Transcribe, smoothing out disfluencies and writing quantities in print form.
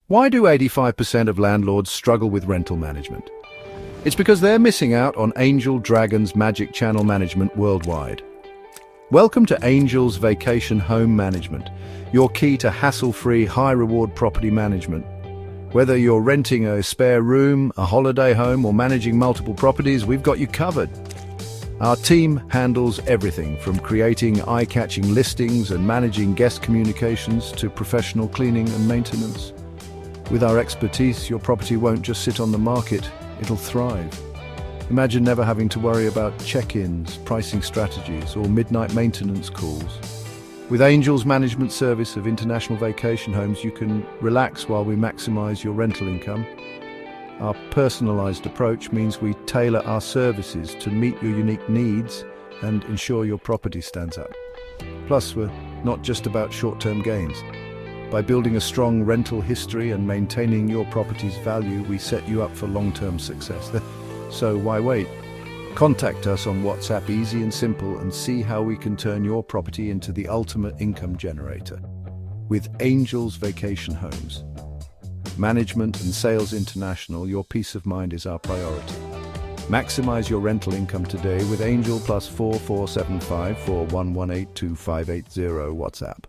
Why do 85% of landlords struggle with rental management? It's because they're missing out on Angel Dragon's magic channel management worldwide. Welcome to Angel's Vacation Home Management, your key to hassle-free, high-reward property management. Whether you're renting a spare room, a holiday home, or managing multiple properties, we've got you covered. Our team handles everything from creating eye-catching listings and managing guest communications to professional cleaning and maintenance. With our expertise, your property won't just sit on the market, it'll thrive. Imagine never having to worry about check-ins, pricing strategies, or midnight maintenance calls. With Angel's management service of international vacation homes, you can relax while we maximize your rental income. Our personalized approach means we tailor our services to meet your unique needs and ensure your property stands out. Plus, we're not just about short-term gains. By building a strong rental history and maintaining your property's value, we set you up for long-term success. So why wait? Contact us on WhatsApp, easy and simple, and see how we can turn your property into the ultimate income generator. With Angel's Vacation Homes Management and Sales International, your peace of mind is our priority. Maximize your rental income today with Angel +4475 41182 580 WhatsApp.